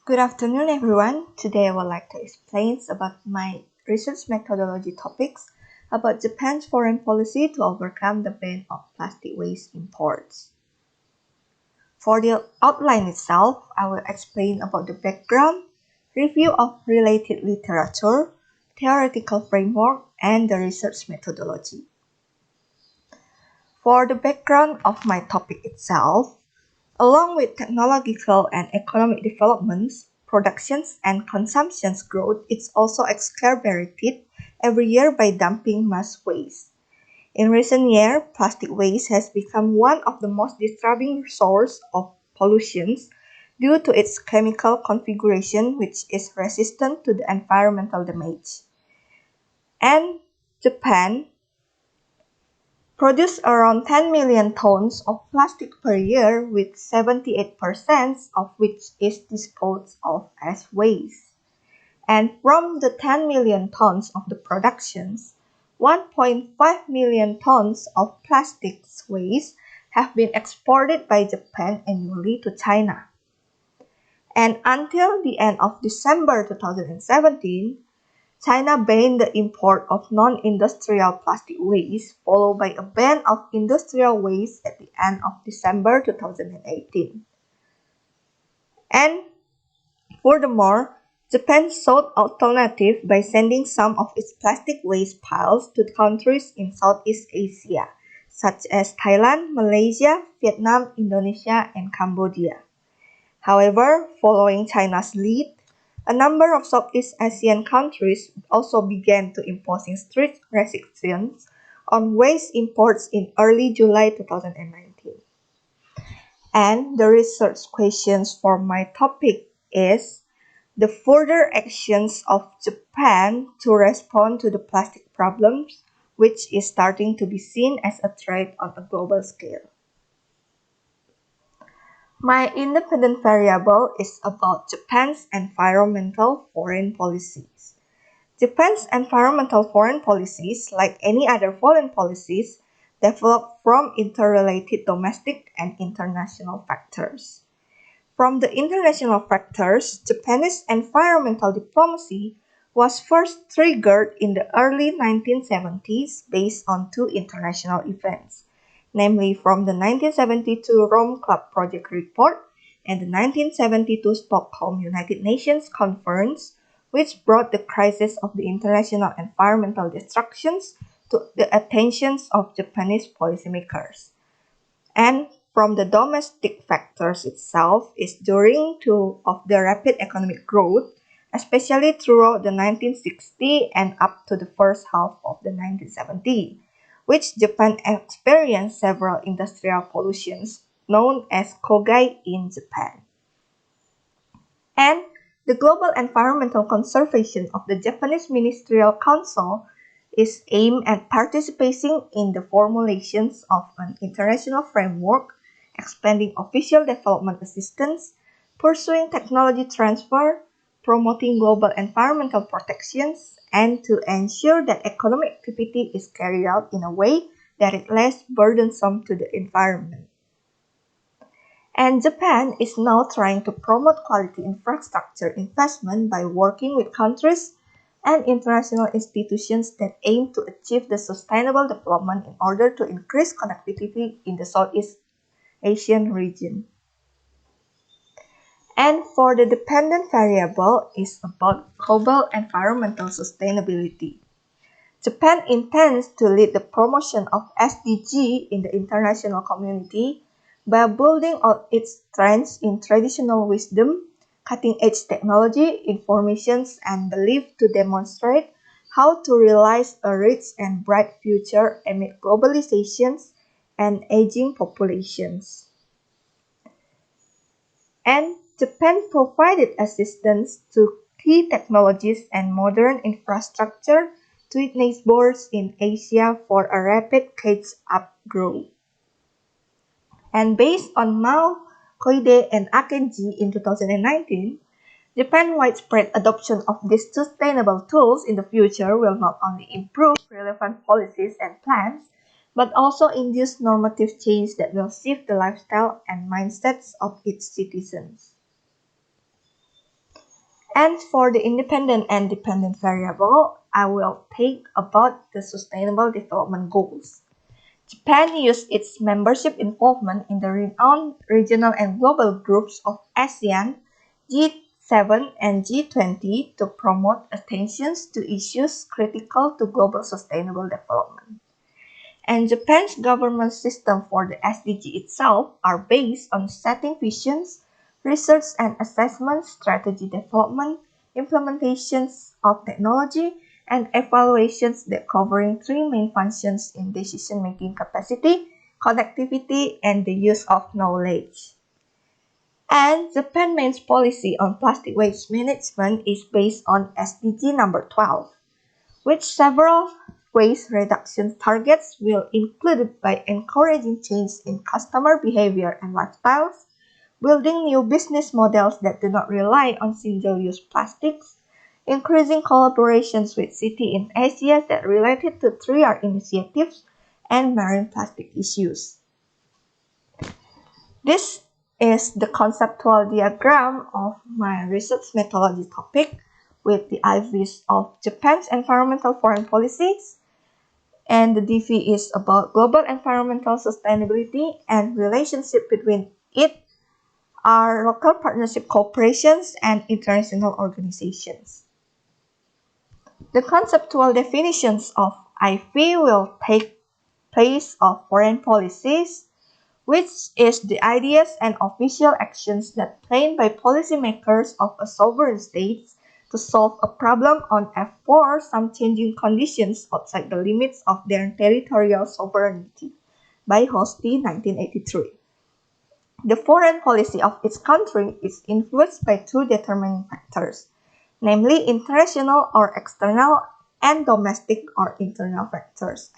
Good afternoon, everyone. Today I would like to explain about my research methodology topics about Japan's foreign policy to overcome the ban of plastic waste imports. For the outline itself, I will explain about the background, review of related literature, theoretical framework, and the research methodology. For the background of my topic itself, along with technological and economic developments, productions and consumption's growth is also exacerbated every year by dumping mass waste. In recent years, plastic waste has become one of the most disturbing sources of pollution due to its chemical configuration, which is resistant to the environmental damage. And Japan produce around 10 million tons of plastic per year, with 78% of which is disposed of as waste. And from the 10 million tons of the productions, 1.5 million tons of plastics waste have been exported by Japan annually to China. And until the end of December 2017, China banned the import of non-industrial plastic waste, followed by a ban of industrial waste at the end of December 2018. And furthermore, Japan sought alternatives by sending some of its plastic waste piles to countries in Southeast Asia, such as Thailand, Malaysia, Vietnam, Indonesia, and Cambodia. However, following China's lead, a number of Southeast Asian countries also began to imposing strict restrictions on waste imports in early July 2019. And the research questions for my topic is the further actions of Japan to respond to the plastic problems, which is starting to be seen as a threat on a global scale. My independent variable is about Japan's environmental foreign policies. Japan's environmental foreign policies, like any other foreign policies, develop from interrelated domestic and international factors. From the international factors, Japanese environmental diplomacy was first triggered in the early 1970s based on two international events, namely from the 1972 Rome Club Project Report and the 1972 Stockholm United Nations Conference, which brought the crisis of the international environmental destructions to the attention of Japanese policymakers. And from the domestic factors itself is during of the rapid economic growth, especially throughout the 1960s and up to the first half of the 1970s, which Japan experienced several industrial pollutions known as kogai in Japan. And the global environmental conservation of the Japanese Ministerial Council is aimed at participating in the formulations of an international framework, expanding official development assistance, pursuing technology transfer, promoting global environmental protections, and to ensure that economic activity is carried out in a way that is less burdensome to the environment. And Japan is now trying to promote quality infrastructure investment by working with countries and international institutions that aim to achieve the sustainable development in order to increase connectivity in the Southeast Asian region. And for the dependent variable is about global environmental sustainability. Japan intends to lead the promotion of SDG in the international community by building on its strengths in traditional wisdom, cutting-edge technology, informations, and belief to demonstrate how to realize a rich and bright future amid globalizations and aging populations. And Japan provided assistance to key technologies and modern infrastructure to its neighbors in Asia for a rapid catch-up growth. And based on Mao, Koide, and Akenji in 2019, Japan's widespread adoption of these sustainable tools in the future will not only improve relevant policies and plans, but also induce normative change that will shift the lifestyle and mindsets of its citizens. And for the independent and dependent variable, I will take about the Sustainable Development Goals. Japan used its membership involvement in the renowned regional and global groups of ASEAN, G7, and G20 to promote attention to issues critical to global sustainable development. And Japan's government system for the SDG itself are based on setting visions, research and assessment, strategy development, implementations of technology, and evaluations that covering three main functions in decision-making capacity, connectivity, and the use of knowledge. And Japan's main policy on plastic waste management is based on SDG number 12, which several waste reduction targets will include by encouraging change in customer behavior and lifestyles, building new business models that do not rely on single-use plastics, increasing collaborations with cities in Asia that related to 3R initiatives, and marine plastic issues. This is the conceptual diagram of my research methodology topic with the IVs of Japan's environmental foreign policies, and the DV is about global environmental sustainability and relationship between it, our local partnership cooperations, and international organizations. The conceptual definitions of IV will take place of foreign policies, which is the ideas and official actions that planned by policymakers of a sovereign state to solve a problem on for some changing conditions outside the limits of their territorial sovereignty by Hosty 1983. The foreign policy of each country is influenced by two determining factors, namely international or external and domestic or internal factors,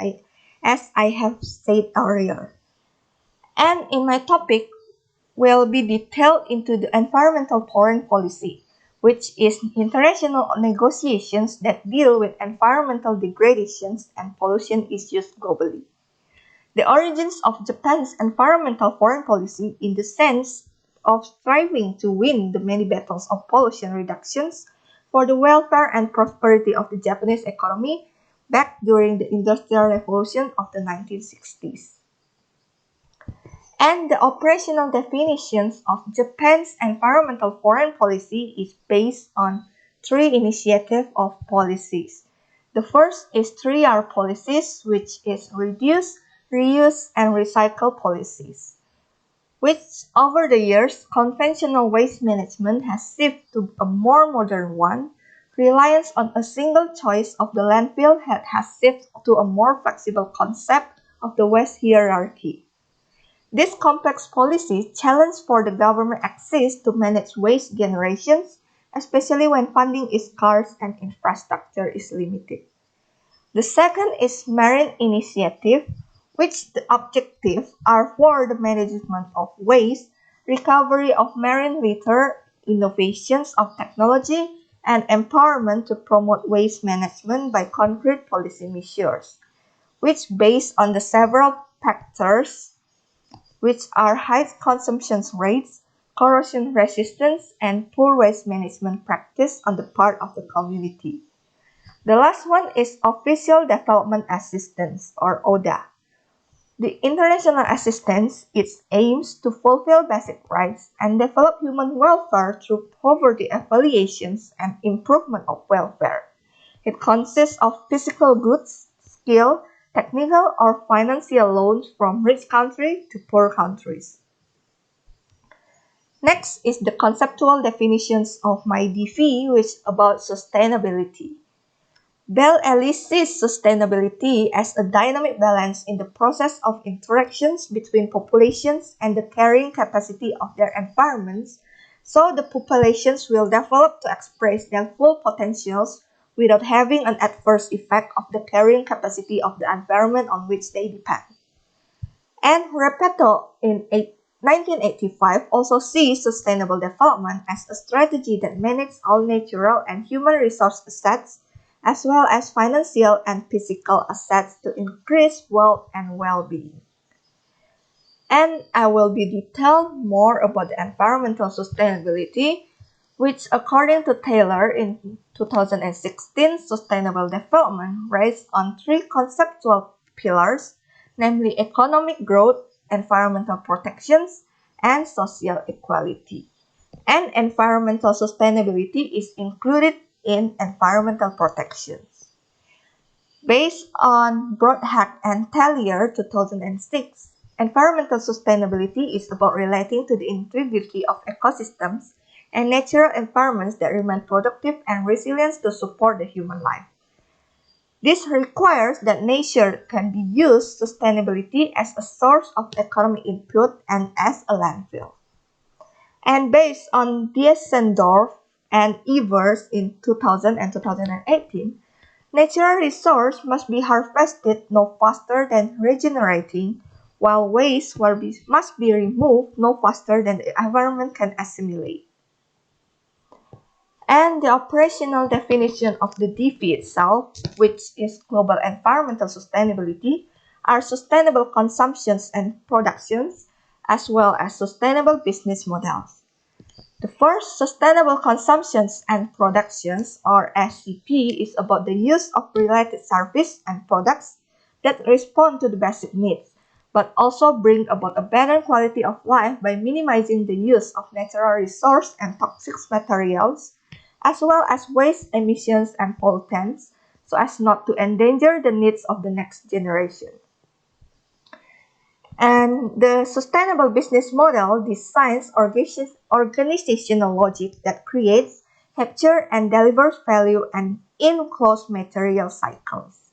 as I have said earlier. And in my topic will be detailed into the environmental foreign policy, which is international negotiations that deal with environmental degradations and pollution issues globally. The origins of Japan's environmental foreign policy in the sense of striving to win the many battles of pollution reductions for the welfare and prosperity of the Japanese economy back during the Industrial Revolution of the 1960s. And the operational definitions of Japan's environmental foreign policy is based on three initiatives of policies. The first is 3R policies, which is reduce, reuse, and recycle policies, which over the years, conventional waste management has shifted to a more modern one. Reliance on a single choice of the landfill has shifted to a more flexible concept of the waste hierarchy. This complex policy challenges for the government access to manage waste generations, especially when funding is scarce and infrastructure is limited. The second is Marine Initiative, which the objectives are for the management of waste, recovery of marine litter, innovations of technology, and empowerment to promote waste management by concrete policy measures, which based on the several factors which are high consumption rates, corrosion resistance, and poor waste management practice on the part of the community. The last one is Official Development Assistance, or ODA. The international assistance it aims to fulfill basic rights and develop human welfare through poverty alleviations and improvement of welfare. It consists of physical goods, skill, technical or financial loans from rich countries to poor countries. Next is the conceptual definitions of my DV, which is about sustainability. Bell Ellis sees sustainability as a dynamic balance in the process of interactions between populations and the carrying capacity of their environments, so the populations will develop to express their full potentials without having an adverse effect of the carrying capacity of the environment on which they depend. And Repetto in 1985 also sees sustainable development as a strategy that manages all natural and human resource assets as well as financial and physical assets to increase wealth and well-being. And I will be detailed more about the environmental sustainability which according to Taylor in 2016, sustainable development rests on three conceptual pillars, namely economic growth, environmental protections, and social equality. And environmental sustainability is included in environmental protections. Based on Broadhack and Taylor 2006, environmental sustainability is about relating to the integrity of ecosystems and natural environments that remain productive and resilient to support the human life. This requires that nature can be used sustainability as a source of economic input and as a landfill. And based on Diesendorf and Evers in 2000 and 2018, natural resources must be harvested no faster than regenerating, while waste must be removed no faster than the environment can assimilate. And the operational definition of the DV itself, which is Global Environmental Sustainability, are sustainable consumptions and productions, as well as sustainable business models. The first, sustainable consumptions and productions, or SCP, is about the use of related services and products that respond to the basic needs, but also bring about a better quality of life by minimizing the use of natural resources and toxic materials, as well as waste emissions and pollutants, so as not to endanger the needs of the next generation. And the sustainable business model designs organizational logic that creates, captures, and delivers value and in closed material cycles.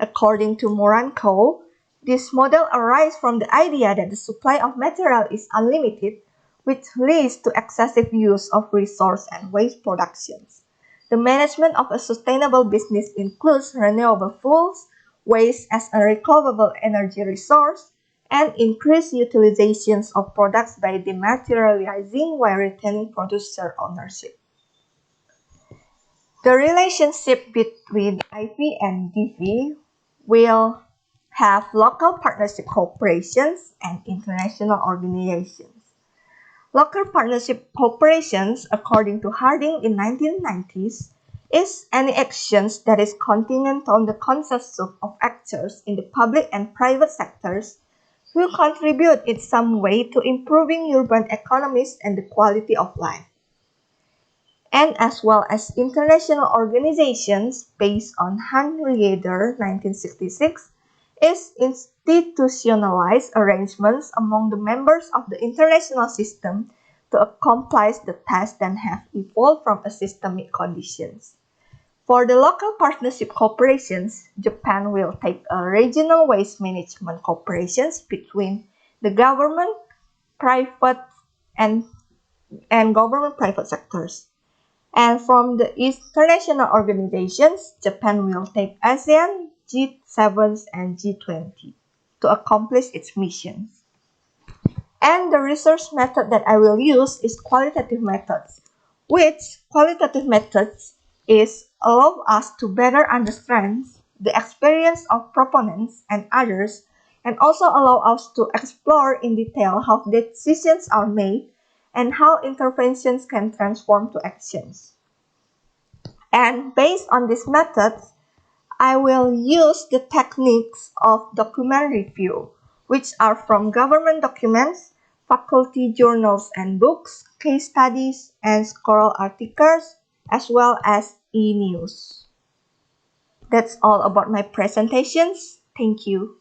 According to Moran Co., this model arises from the idea that the supply of material is unlimited, which leads to excessive use of resource and waste productions. The management of a sustainable business includes renewable fuels, waste as a recoverable energy resource, and increased utilizations of products by dematerializing while retaining producer ownership. The relationship between IV and DV will have local partnership corporations and international organizations. Local partnership corporations, according to Harding in 1990s, is any actions that is contingent on the consensus of actors in the public and private sectors who contribute in some way to improving urban economies and the quality of life. And as well as international organizations based on Henrieder 1966, is institutionalized arrangements among the members of the international system to accomplish the tasks that have evolved from a systemic conditions. For the local partnership corporations, Japan will take a regional waste management corporations between the government, private, and government-private sectors. And from the international organizations, Japan will take ASEAN, G7, and G20 to accomplish its missions. And the research method that I will use is qualitative methods, which qualitative methods allow us to better understand the experience of proponents and others, and also allow us to explore in detail how decisions are made and how interventions can transform to actions. And based on these methods, I will use the techniques of document review, which are from government documents, faculty journals and books, case studies, and scholar articles, as well as e-news. That's all about my presentations. Thank you.